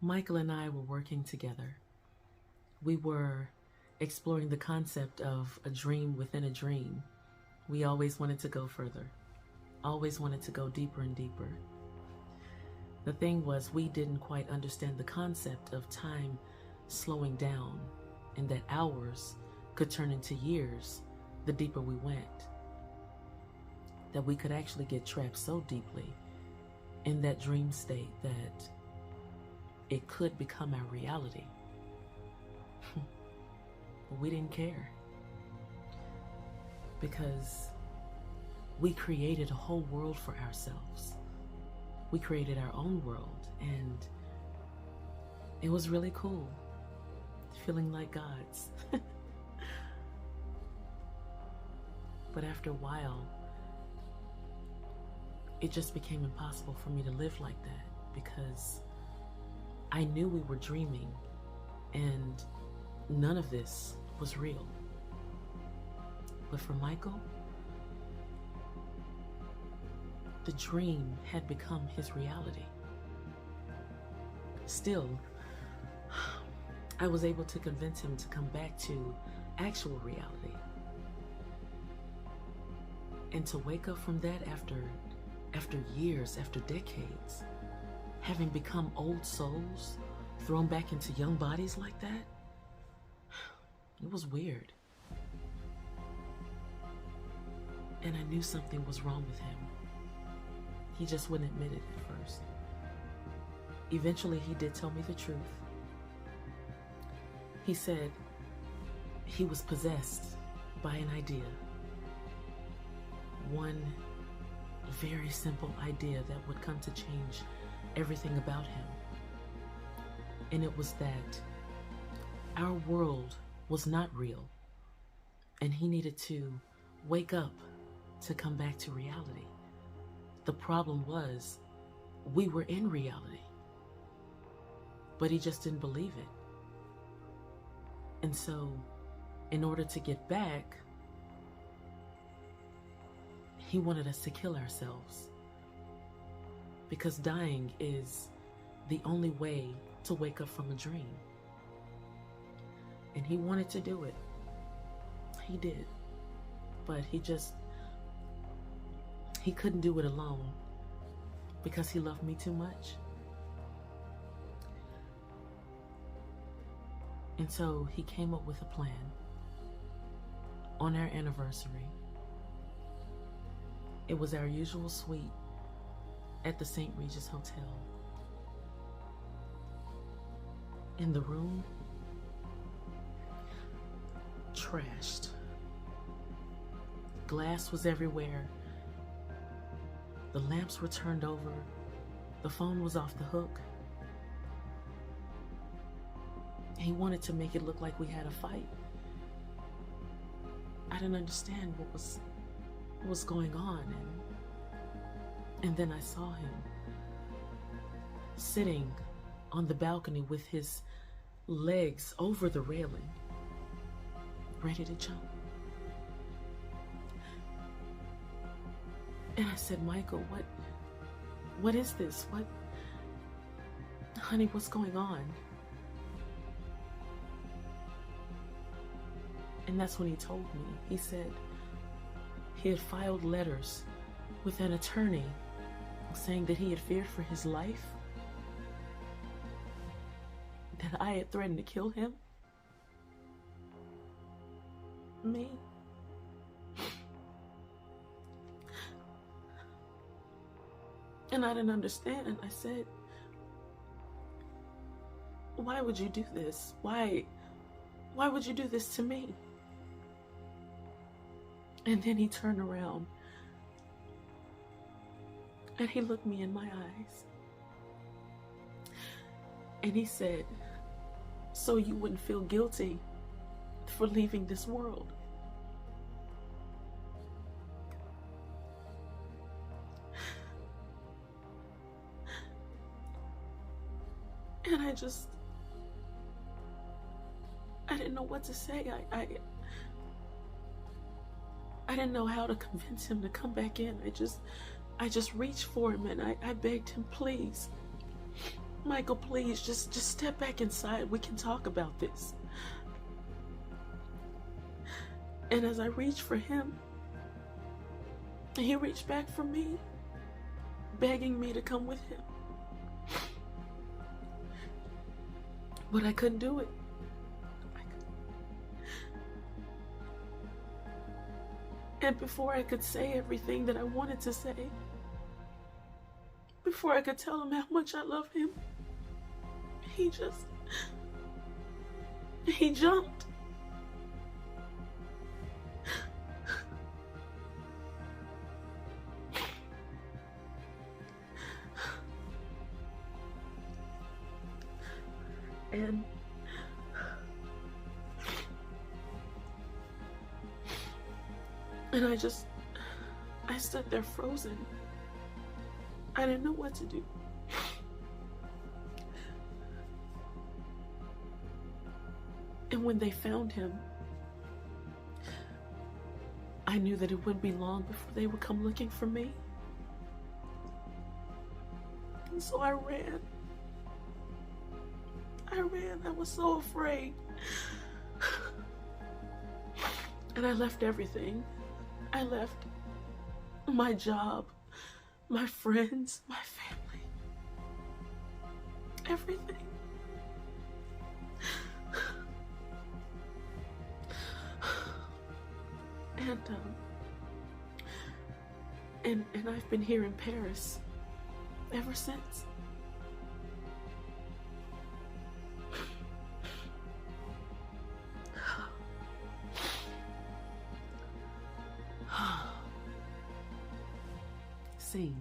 Michael and I were working together. We were exploring the concept of a dream within a dream. We always wanted to go further, always wanted to go deeper and deeper. The thing was, we didn't quite understand the concept of time slowing down and that hours could turn into years the deeper we went. That we could actually get trapped so deeply in that dream state that it could become our reality. But we didn't care because we created a whole world for ourselves. We created our own world, and it was really cool, feeling like gods. But after a while, it just became impossible for me to live like that because I knew we were dreaming and none of this was real. But for Michael, the dream had become his reality. Still, I was able to convince him to come back to actual reality. And to wake up from that after years, after decades, having become old souls, thrown back into young bodies like that, it was weird. And I knew something was wrong with him. He just wouldn't admit it at first. Eventually, he did tell me the truth. He said he was possessed by an idea. One very simple idea that would come to change everything about him. And it was that our world was not real, and he needed to wake up to come back to reality. The problem was, we were in reality, but he just didn't believe it. And so, in order to get back, he wanted us to kill ourselves, because dying is the only way to wake up from a dream. And he wanted to do it. He did. But he couldn't do it alone because he loved me too much. And so he came up with a plan on our anniversary. It was our usual suite at the St. Regis Hotel. In the room, trashed. Glass was everywhere. The lamps were turned over. The phone was off the hook. He wanted to make it look like we had a fight. I didn't understand what was going on, and then I saw him sitting on the balcony with his legs over the railing, ready to jump. And I said, Michael, what is this? Honey, what's going on? And that's when he told me. He said he had filed letters with an attorney saying that he had feared for his life, that I had threatened to kill him. Me. And I didn't understand. I said, why would you do this? Why would you do this to me? And then he turned around and he looked me in my eyes and he said, so you wouldn't feel guilty for leaving this world. And I didn't know what to say. I didn't know how to convince him to come back in. I just reached for him and I begged him, please, Michael, please, just step back inside. We can talk about this. And as I reached for him, he reached back for me, begging me to come with him. But I couldn't do it. And before I could say everything that I wanted to say, before I could tell him how much I love him, he jumped. And I stood there frozen. I didn't know what to do. And when they found him, I knew that it wouldn't be long before they would come looking for me. And so I ran. I was so afraid. And I left everything. I left my job, my friends, my family, everything. And I've been here in Paris ever since. Scene.